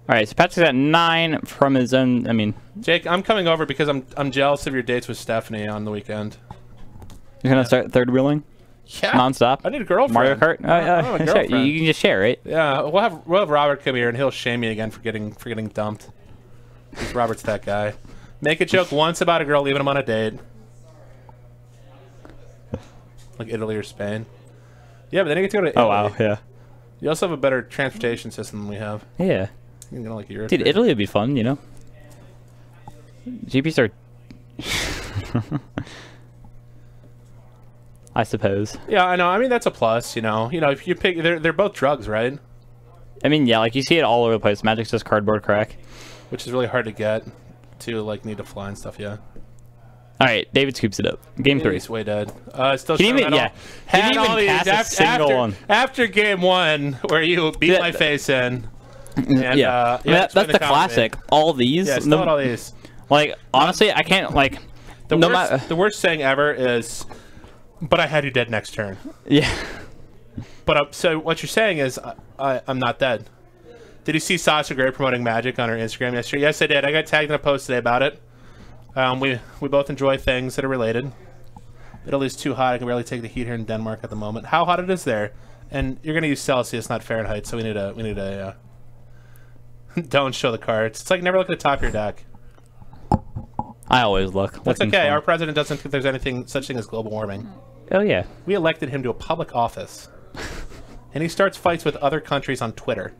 right, so Patrick's at 9 from his own. I mean, Jake, I'm coming over because I'm jealous of your dates with Stephanie on the weekend. You're gonna start third wheeling? Yeah. Nonstop. I need a girlfriend. Mario Kart. Sure. You can just share, right? Yeah, we'll have Robert come here and he'll shame me again for getting dumped. Because Robert's that guy. Make a joke once about a girl leaving him on a date. Like Italy or Spain. Yeah, but then you get to go to Italy. Oh, wow, yeah. You also have a better transportation system than we have. Yeah. You know, like Europe. Dude, Italy would be fun, you know? GPs are... I suppose. Yeah, I know. I mean, that's a plus, you know. You know, if you pick... They're both drugs, right? I mean, yeah, like, you see it all over the place. Magic's just cardboard crack. Which is really hard to get to, like, need to fly and stuff, yeah. All right, David scoops it up. Game 3. He's way dead. Still can even, yeah. Had even all these pass a single one. After game 1, where you beat my face in. And, yeah, that's the classic. All these. Yeah, still all these. Like, honestly, I can't, like... The worst saying ever is, but I had you dead next turn. Yeah. But so what you're saying is, I'm not dead. Did you see Sasha Grey promoting Magic on her Instagram yesterday? Yes, I did. I got tagged in a post today about it. We both enjoy things that are related. Italy's too hot. I can barely take the heat here in Denmark at the moment. How hot it is there? And you're gonna use Celsius, not Fahrenheit. So we need a. Don't show the cards. It's like never look at the top of your deck. I always look. That's okay. Our president doesn't think there's anything such thing as global warming. Oh yeah. We elected him to a public office, and he starts fights with other countries on Twitter.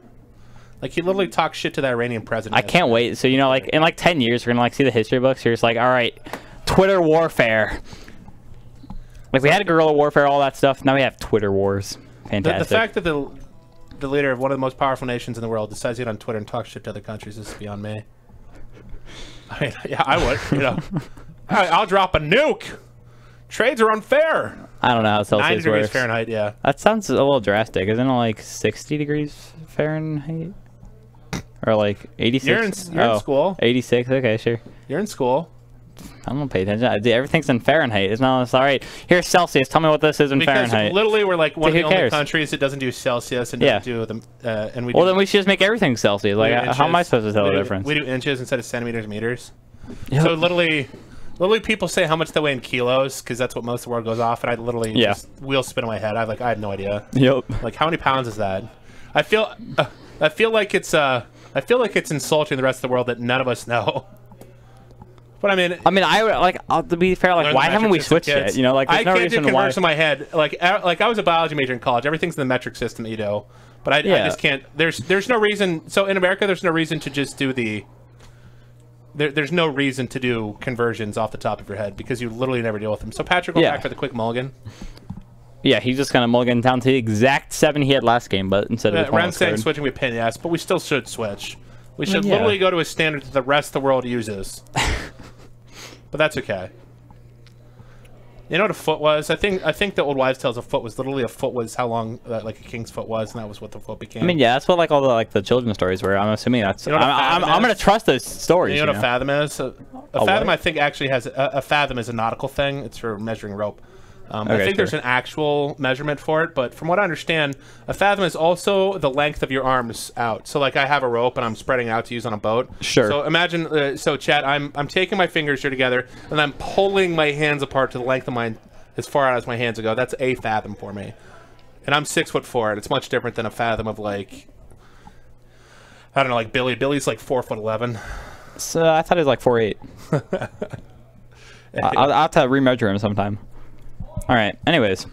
Like, he literally talks shit to the Iranian president. I can't wait. So, you know, like, in, like, 10 years, we're going to, like, see the history books. You're just like, all right, Twitter warfare. Like, we had guerrilla warfare, all that stuff. Now we have Twitter wars. Fantastic. The fact that the leader of one of the most powerful nations in the world decides to get on Twitter and talk shit to other countries is beyond me. I mean, yeah, I would, you know. I'll drop a nuke. Trades are unfair. I don't know how 90 Celsius degrees works. Fahrenheit, yeah. That sounds a little drastic. Isn't it like 60 degrees Fahrenheit? Or like 86? You're in school. 86, okay, sure. You're in school. I don't pay attention. Everything's in Fahrenheit. It's not all right. Here's Celsius. Tell me what this is in Fahrenheit. Because literally we're like one of the only cares? countries that doesn't do Celsius and doesn't do them. And Well, then we should just make everything Celsius. Like, how am I supposed to tell the difference? We do inches instead of centimeters, meters. Yep. So literally people say how much they weigh in kilos because that's what most of the world goes off, and I literally just wheels spin in my head. I have no idea. Yep. Like, how many pounds is that? I feel like it's insulting the rest of the world that none of us know. But I mean, to be fair, like, why haven't we switched yet? You know, like, there's no reason why. I can't do conversion in my head. Like I was a biology major in college. Everything's in the metric system that you do. But I just can't. There's no reason. So in America, there's no reason to just do the. There's no reason to do conversions off the top of your head because you literally never deal with them. So Patrick, go back for the quick mulligan. Yeah, he's just gonna mulligan down to the exact 7 he had last game, but instead of Ren saying switching with pin, yes, but we still should switch. We should literally go to a standard that the rest of the world uses. But that's okay. You know what a foot was? I think the old wives' tales, a foot was literally how long like a king's foot was, and that was what the foot became. I mean, yeah, that's what like all the children's stories were. I'm assuming that's. You know I'm gonna trust those stories. You know what a fathom is? A fathom, I think, actually has a fathom is a nautical thing. It's for measuring rope. I think there's an actual measurement for it, but from what I understand, a fathom is also the length of your arms out. So, like, I have a rope and I'm spreading out to use on a boat. Sure. So imagine, Chad, I'm taking my fingers here together and I'm pulling my hands apart to the length of mine as far out as my hands go. That's a fathom for me, and I'm 6'4", and it's much different than a fathom of like, I don't know, like Billy. Billy's like 4'11". So I thought he was like 4'8". I'll have to remeasure him sometime. All right. Anyways.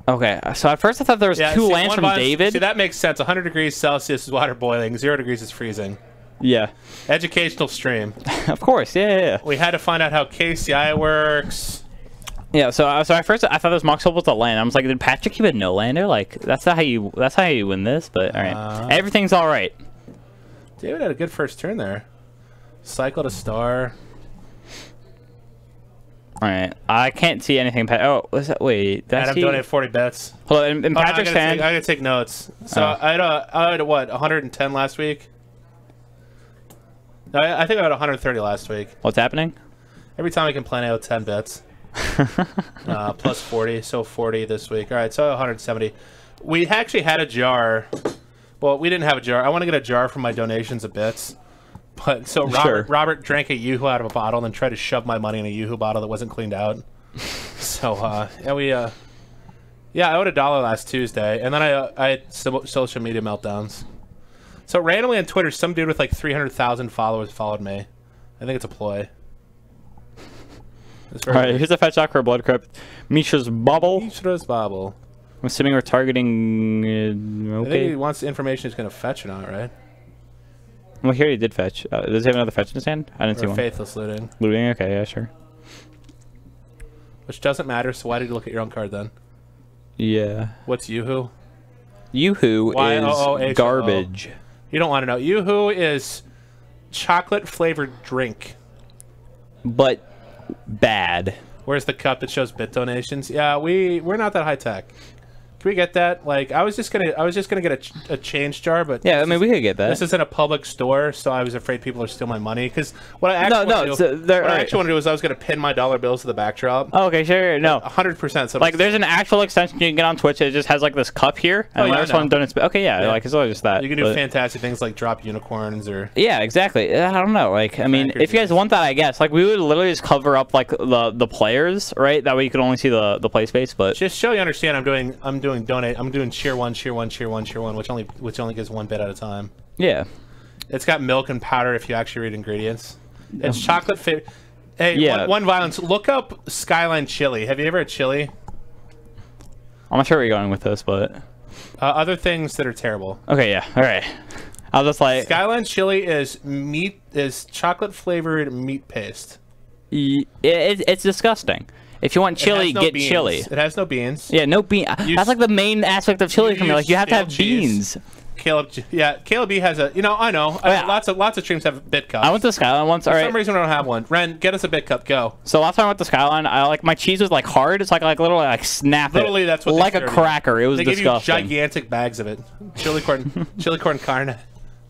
Okay. So at first I thought there was two lands from David. See, that makes sense. 100 degrees Celsius is water boiling. 0 degrees is freezing. Yeah. Educational stream. Of course. Yeah. We had to find out how KCI works. Yeah. So at first I thought this Mox was a land. I was like, did Patrick keep a no lander? Like that's how you win this. But all right. Everything's all right. David had a good first turn there. Cycle to star. All right, I can't see anything. Oh, what's that? Wait, that's Adam donated 40 bets. Hold on, in Patrick's hand. I gotta take notes. So I had what 110 last week. I think I had 130 last week. What's happening? Every time I can plan, I owe 10 bets. Plus 40, so 40 this week. All right, so 170. We actually had a jar. Well, we didn't have a jar. I want to get a jar from my donations of bits. But so Robert drank a Yoo-hoo out of a bottle and then tried to shove my money in a Yoo-hoo bottle that wasn't cleaned out. So I owed $1 last Tuesday, and then I had some social media meltdowns. So randomly on Twitter, some dude with like 300,000 followers followed me. I think it's a ploy. All right, here's a fetch shot for a Blood Crypt. Mishra's Bobble. Mishra's Bobble. I'm assuming we're targeting. Okay. I think he wants the information he's going to fetch or not, right? Well, here he did fetch. Does he have another fetch in his hand? I didn't see one. Faithless looting. Looting? Okay, yeah, sure. Which doesn't matter, so why did you look at your own card then? Yeah. What's Yoo-hoo? Yoo-hoo is garbage. You don't want to know. Yoo-hoo is chocolate-flavored drink. But bad. Where's the cup that shows bit donations? Yeah, we're not that high-tech. Can we get that? Like, I was just gonna get a change jar, but yeah, I mean, we could get that. This isn't a public store, so I was afraid people would steal my money. Because what I actually want to do is I was gonna pin my dollar bills to the backdrop. Oh, okay, sure, no, 100%. Like, there's an actual extension you can get on Twitch. It just has like this cup here, and I just want to donate. Okay, yeah, like it's always just that. You can do fantastic things like drop unicorns or. Yeah, exactly. I don't know. Like, I mean, if you guys want that, I guess. Like, we would literally just cover up like the players, right? That way you could only see the play space. But just so you understand, I'm doing Cheer 1, Cheer 1, Cheer 1, Cheer 1, which only gives 1 bit at a time. Yeah. It's got milk and powder if you actually read ingredients. It's chocolate fit. Hey, yeah. one violence. Look up Skyline chili. Have you ever had chili? I'm not sure where you're going with this, but other things that are terrible. Okay, yeah. All right. I'll just like Skyline chili is chocolate flavored meat paste. It's disgusting. If you want chili, get chili. It has no beans. Yeah, no bean. That's like the main aspect of chili for me. Like, you have to have beans. Caleb. Yeah, Caleb B has a. You know, I know. yeah. Lots of streams have bit cups. I went to Skyline once. For some reason, we don't have one. Ren, get us a bit cup. Go. So last time I went to Skyline, I like my cheese was like hard. It's like literally like snap Literally, it. that's what like a cracker. It was they disgusting. Give you gigantic bags of it. Chili corn carne,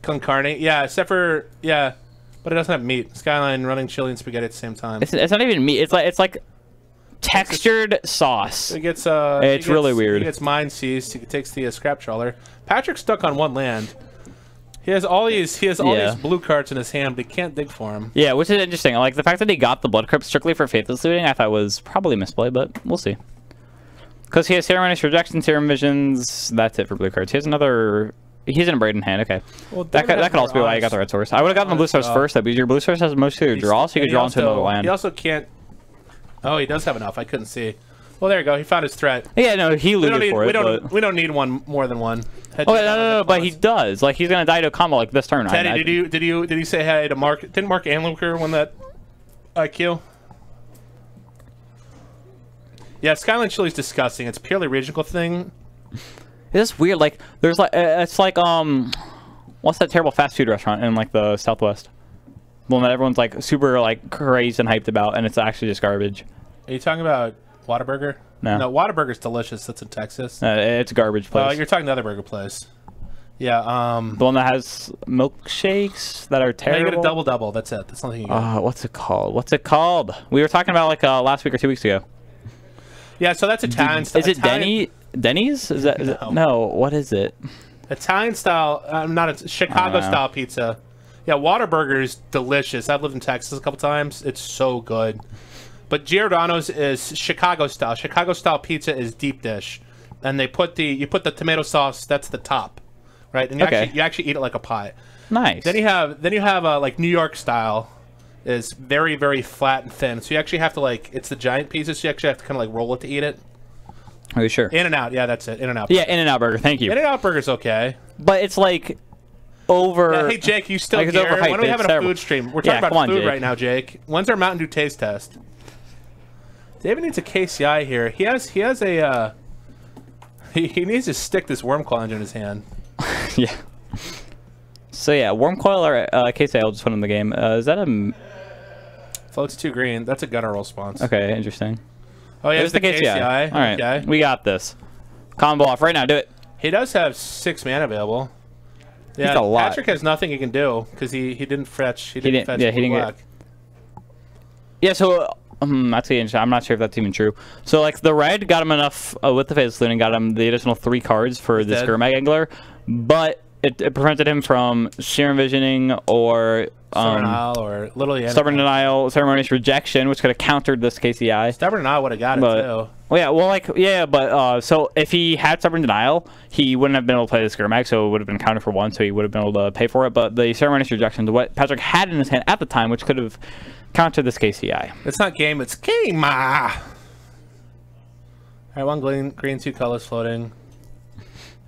con carne. Yeah, except for but it doesn't have meat. Skyline running chili and spaghetti at the same time. It's not even meat. It's like textured sauce. It gets it's really weird. He gets mine seized. He takes the scrap trawler. Patrick's stuck on one land. He has all these blue cards in his hand, but he can't dig for them. Yeah, which is interesting. Like the fact that he got the blood crypt strictly for faithless looting, I thought was probably misplay, but we'll see. Because he has ceremonious rejection, serum visions. That's it for blue cards. He has another. He's in a Braden hand. Okay, well, that could also be why he got the red source. I would have gotten the blue source first, though, because your blue source has most of your draw, so you could draw into another land. He also can't. Oh, he does have enough. I couldn't see. Well, there you go. He found his threat. Yeah, no, he looted for it. We don't need more than one. Oh, no, but he does. Like he's gonna die to a combo like this turn. Teddy, did you say hey to Mark? Didn't Mark Anluker win that IQ? Yeah, Skyline Chili's disgusting. It's purely regional thing. It's weird. Like there's like it's like what's that terrible fast food restaurant in like the Southwest? The one that everyone's like super like crazed and hyped about, and it's actually just garbage. Are you talking about Whataburger? No, Whataburger's delicious. That's in Texas. It's a garbage place. You're talking the other burger place. Yeah. The one that has milkshakes that are terrible. Yeah, you get a double. That's it. That's nothing you get. What's it called? We were talking about like last week or 2 weeks ago. Yeah, so that's Italian style. Is it Denny's? Is that no? What is it? Italian style, not a Chicago style pizza. Yeah, Whataburger is delicious. I've lived in Texas a couple times. It's so good. But Giordano's is Chicago style. Chicago style pizza is deep dish, and you put the tomato sauce. That's the top, right? And you actually eat it like a pie. Nice. Then you have like New York style, is very, very flat and thin. So you actually have to it's the giant pieces. So you actually have to kind of like roll it to eat it. Are you sure? In-N-Out, yeah, that's it. In-N-Out. Yeah, In-N-Out burger. Thank you. In-N-Out burger's okay, but it's like over. Yeah, hey Jake, you still here? When are we having a food stream? We're talking about food right now, Jake. When's our Mountain Dew taste test? David needs a KCI here. He has a he needs to stick this worm coil engine in his hand. Yeah. So yeah, worm coil or KCI will just put in the game. Is that a floats 2 green? That's a gunner roll response. Okay, interesting. Oh yeah, it's the KCI. All right, okay. We got this. Combo off right now. Do it. He does have 6 mana available. Yeah, that's a lot. Patrick has nothing he can do because he didn't fetch. He didn't fetch. Yeah, he didn't black. Yeah, so that's interesting. I'm not sure if that's even true. So like the red got him enough with the faceless looting, got him the additional 3 cards for the Skirmag Angler, but it prevented him from Serum Visioning or Stubborn Denial or literally Stubborn Denial, Ceremonious Rejection, which could have countered this KCI. Stubborn Denial would have got it too. Well, yeah, but so if he had Stubborn Denial, he wouldn't have been able to play the Skirmag, so it would have been counted for 1, so he would have been able to pay for it. But the Ceremonious Rejection is what Patrick had in his hand at the time, which could have countered this KCI. It's not game, it's game. All right, 1 green, 2 colors floating.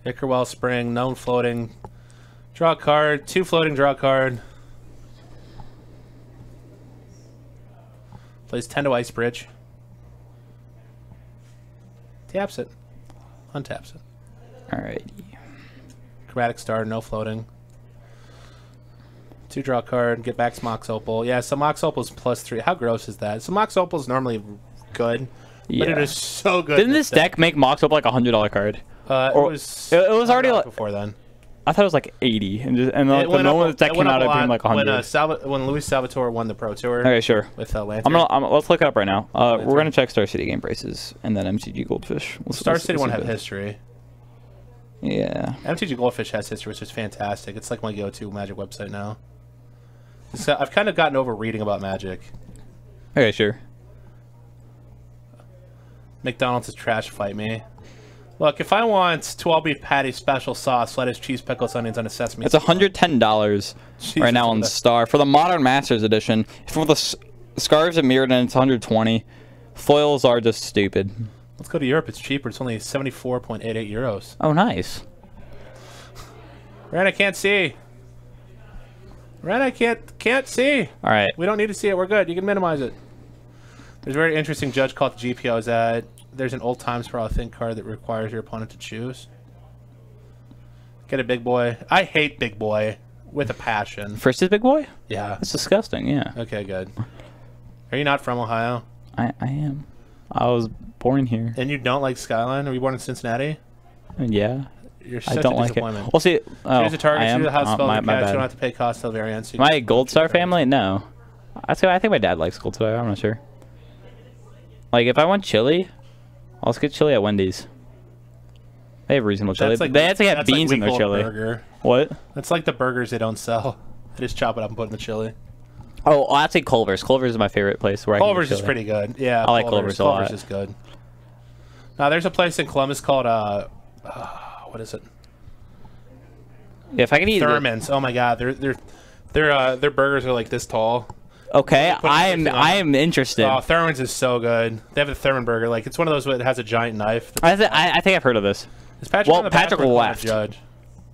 Ickerwell Spring, known floating. Draw a card, 2 floating, draw a card. Plays 10 to Ice Bridge. Taps it. Untaps it. Alright. Chromatic Star, no floating. 2 draw card, get back to Mox Opal. Yeah, so Mox Opal's +3. How gross is that? So Mox Opal's normally good, but it is so good. Didn't this deck make Mox Opal like a $100 card? It was already like before then. I thought it was like 80, and like, the moment the deck came out, it became like 100. When Luis Salvatore won the Pro Tour. Okay, sure. With Lantern. Let's look it up right now. We're gonna check Star City game prices and then MTG Goldfish. Star City won't have history. Yeah. MTG Goldfish has history, which is fantastic. It's like my go-to Magic website now. I've kind of gotten over reading about Magic. Okay, sure. McDonald's is trash. Fight me. Look, if I want 12 beef patty, special sauce, lettuce, cheese, pickles, onions, and a sesame. It's $110 right now on the Star for the Modern Masters edition. For the scarves and mirrored, and it's 120. Foils are just stupid. Let's go to Europe. It's cheaper. It's only 74.88 euros. Oh, nice. Ren, I can't see. Ren, I can't see. All right. We don't need to see it. We're good. You can minimize it. There's a very interesting judge called the GPOs that there's an old times for authentic card that requires your opponent to choose. Get a big boy. I hate big boy with a passion. First is big boy? Yeah. That's disgusting, yeah. Okay, good. Are you not from Ohio? I am. I was born here. And you don't like Skyline? Were you born in Cincinnati? Yeah. You're such I don't a like it. disappointment. Well, see, Choose a target, choose a house spell, my you don't bad. have to pay cost till variance. My Gold Star family? No. I think my dad likes Gold Star. I'm not sure. Like, if I want chili, I'll just get chili at Wendy's. They have reasonable chili. Like, they actually have beans in their chili. Burger. What? That's like the burgers they don't sell. They just chop it up and put it in the chili. Oh, I'll say Culver's. Culver's is my favorite place where Culver's I can get is pretty good. Yeah, I like Culver's a lot. Culver's is good. Now, there's a place in Columbus called, what is it? Yeah, if I can eat Thurman's. Oh my God, their burgers are like this tall. Okay, I am interested. Oh, Thurman's is so good. They have a Thurman burger. Like, it's one of those that has a giant knife. I think I've heard of this. Is Patrick on the Patrick back or left. Judge?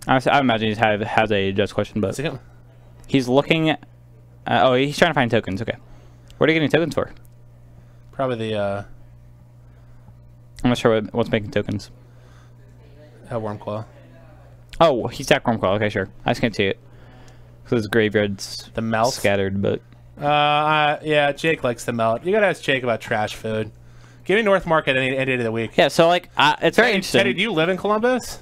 I imagine he has a judge question, but he's looking. Oh, he's trying to find tokens. Okay, what are you getting tokens for? Probably the. I'm not sure what's making tokens. Wormclaw. Oh, he's at Wormclaw. Okay, sure. I just can't see it because his graveyard's the melt scattered, but. Yeah, Jake likes the melt. You gotta ask Jake about trash food. Give me North Market any day of the week. Yeah, so like, it's very interesting. Teddy, do you live in Columbus?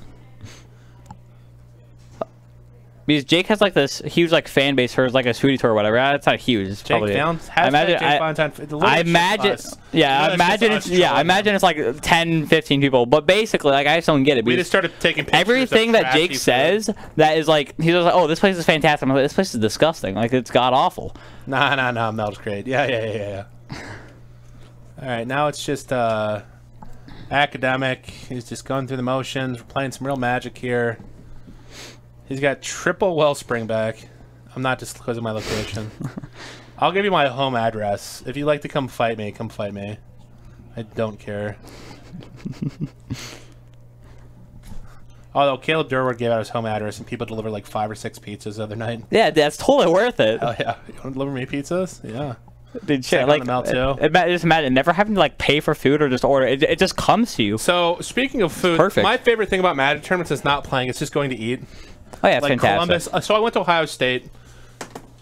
Because Jake has like this huge like fan base for like a sweetie tour or whatever. It's not huge. It's Jake probably. Downs. I imagine it's like 10, 15 people. But basically, like I just don't get it. We just started taking pictures. Everything that Jake says that is like he's like, oh, this place is fantastic. I'm like, this place is disgusting. Like it's god awful. Nah. Mel's great. Yeah. All right, now it's just academic. He's just going through the motions. We're playing some real Magic here. He's got triple Wellspring back. I'm not disclosing my location. I'll give you my home address. If you'd like to come fight me, come fight me. I don't care. Although Caleb Durwood gave out his home address and people delivered like 5 or 6 pizzas the other night. Yeah, that's totally worth it. Oh yeah, you want to deliver me pizzas? Yeah. Dude, shit, like, just imagine never having to like pay for food or just order. It just comes to you. So speaking of food, my favorite thing about Magic tournaments is not playing. It's just going to eat. Oh yeah, it's like fantastic. Columbus. So I went to Ohio State,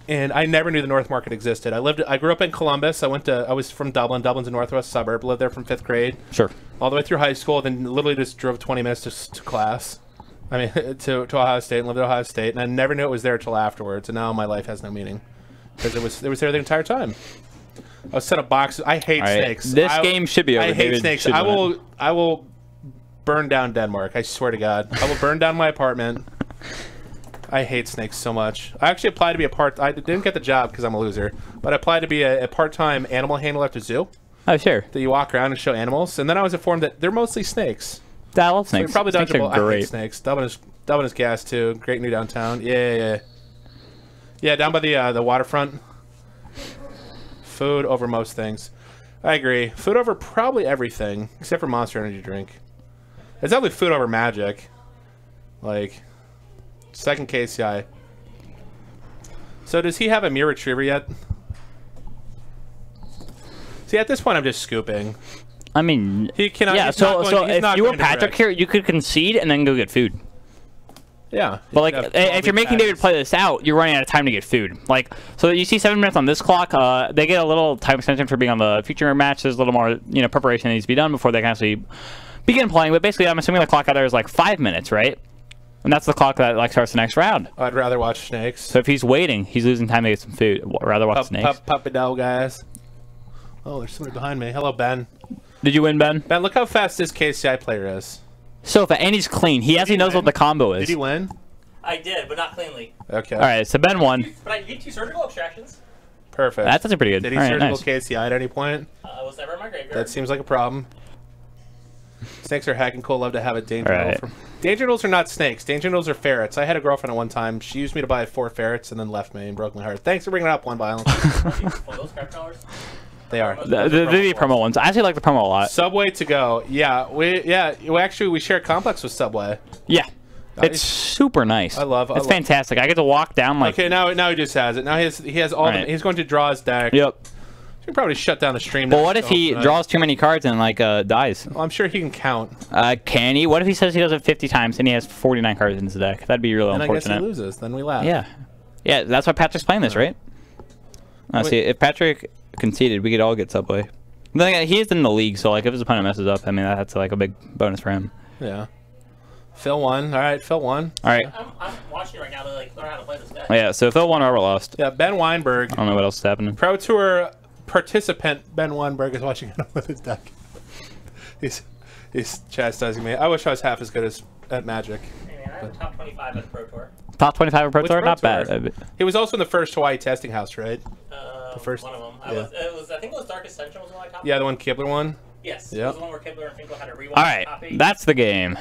and I never knew the North Market existed. I grew up in Columbus. I was from Dublin. Dublin's a northwest suburb. Lived there from 5th grade. Sure. All the way through high school. Then literally just drove 20 minutes to class. I mean, to Ohio State and lived at Ohio State. And I never knew it was there until afterwards. And now my life has no meaning because it was there the entire time. I was set up boxes. I hate snakes. This game should be over. I hate snakes. I will burn down Denmark. I swear to God. I will burn down my apartment. I hate snakes so much. I actually applied to be I didn't get the job because I'm a loser, but I applied to be a part-time animal handler at the zoo. Oh, sure. That you walk around and show animals, and then I was informed that they're mostly snakes. I love snakes. So probably snakes dodgeable. are great. I hate snakes. Dublin is gas too. Great new downtown. Yeah. Down by the waterfront. Food over most things. I agree. Food over probably everything except for Monster Energy drink. It's definitely food over Magic. Like. Second KCI. So does he have a Mirror Retriever yet? See, at this point, I'm just scooping. I mean, he cannot. Yeah. So if you were Patrick here, you could concede and then go get food. Yeah. But like, if you're making David play this out, you're running out of time to get food. Like, so you see 7 minutes on this clock. They get a little time extension for being on the future match. There's a little more, preparation that needs to be done before they can actually begin playing. But basically, I'm assuming the clock out there is like 5 minutes, right? And that's the clock that like starts the next round. I'd rather watch snakes. So if he's waiting, he's losing time to get some food. I'd rather watch snakes. Puppy dog, guys. Oh, there's somebody behind me. Hello, Ben. Did you win, Ben? Ben, look how fast this KCI player is. So and he's clean. He actually knows what the combo is. Did he win? I did, but not cleanly. Okay. All right, so Ben won. But I did 2 surgical abstractions. Perfect. That's actually pretty good. Did he surgical KCI at any point? Was never in my graveyard. That seems like a problem. Snakes are hacking cool. Love to have a danger right. noodle. Danger noodles are not snakes. Danger noodles are ferrets. I had a girlfriend at one time. She used me to buy 4 ferrets and then left me and broke my heart. Thanks for bringing it up, One Violence. Those crap dollars? They are. The promo ones. I actually like the promo a lot. Subway to go. Yeah, we share a complex with Subway. Yeah. It's super nice. It's fantastic. I get to walk down like. Okay, now he just has it. Now he has all. Right. He's going to draw his deck. Yep. Should probably shut down the stream. But what if he draws too many cards and like dies? Well, I'm sure he can count. Can he? What if he says he does it 50 times and he has 49 cards in his deck? That'd be really unfortunate. I guess he loses. Then we laugh. Yeah. Yeah, that's why Patrick's playing this, right? See, if Patrick conceded, we could all get Subway. Then again, he is in the league, so like if his opponent messes up, I mean that's like a big bonus for him. Yeah. Phil won. All right, Phil won. All right. I'm watching right now to like learn how to play this deck. Yeah, so Phil won, Robert lost. Yeah, Ben Weinberg. I don't know what else is happening. Pro Tour participant Ben Weinberg is watching it with his deck. He's chastising me. I wish I was half as good as at Magic. Hey man, I'm top 25 at the Pro Tour. Top 25 of Pro Tour? Not bad. He was also in the first Hawaii testing house, right? The first one of them. Yeah. I think it was Dark Ascension was one I top. Yeah, the one Kibler won? Yes. Yep. It was the one where Kibler and Finkel had to rewind. All right, that's the game.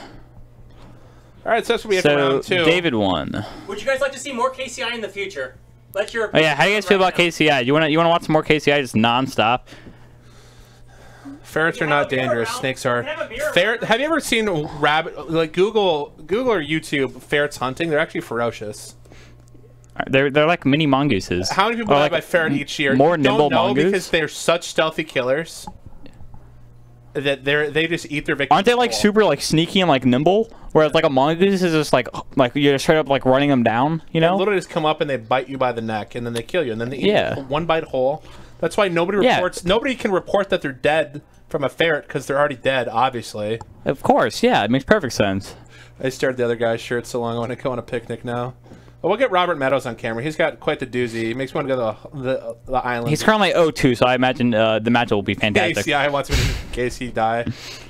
All right, so that's what we have for round 2. David won. Would you guys like to see more KCI in the future? Let your Oh yeah, how do you guys feel about KCI? You wanna watch some more KCI just nonstop? Ferrets are not dangerous. Snakes are. Ferret. Have you ever seen rabbit? Like Google or YouTube ferrets hunting? They're actually ferocious. They're like mini mongooses. How many people die by ferret each year? More nimble mongoose? Because they're such stealthy killers that they just eat their victims. Aren't they like super like sneaky and like nimble? Whereas like a mongoose is just like you're straight up like running them down. You know? They literally just come up and they bite you by the neck and then they kill you and then they eat one bite whole. That's why nobody reports. Nobody can report that they're dead from a ferret because they're already dead. Obviously. Of course, yeah, it makes perfect sense. I stared at the other guy's shirt so long. I want to go on a picnic now. Well, we'll get Robert Meadows on camera. He's got quite the doozy. He makes me want to go to the island. He's currently 0-2, so I imagine the match will be fantastic. KCI wants me to in case he die.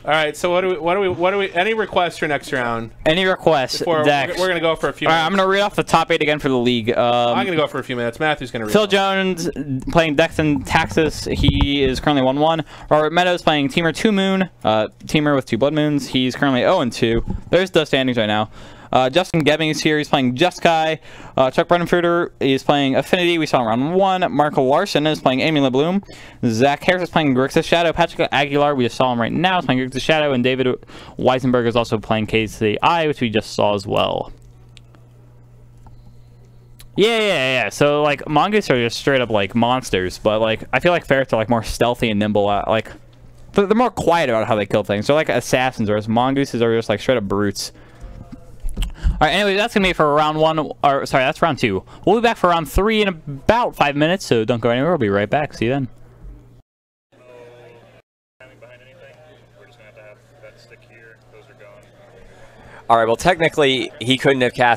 All right, so what do we? Any requests for next round? Any requests? Dex. We're gonna go for a few. All minutes. right, I'm gonna read off the top 8 again for the league. I'm gonna go for a few minutes. Matthew's gonna read. Phil Jones playing Dex and Taxis. He is currently 1-1. Robert Meadows playing Teamer 2 Moon. Teamer with 2 Blood Moons. He's currently 0-2. There's the standings right now. Justin Gebbing is here. He's playing Just Guy. Chuck Brennenfruiter is playing Affinity. We saw in round 1. Mark Larson is playing Amy LeBloom. Zach Harris is playing Grixis Shadow. Patrick Aguilar, we just saw him right now, is playing Grixis Shadow. And David Wisenburg is also playing KCI, which we just saw as well. Yeah. So, like, mongoose are just straight up, like, monsters. But, like, I feel like ferrets are, like, more stealthy and nimble. Like, they're more quiet about how they kill things. They're like assassins, whereas mongooses are just, like, straight up brutes. All right, anyway, that's going to be for round 1. Or, sorry, that's round 2. We'll be back for round 3 in about 5 minutes, so don't go anywhere. We'll be right back. See you then. All right, well, technically, he couldn't have cast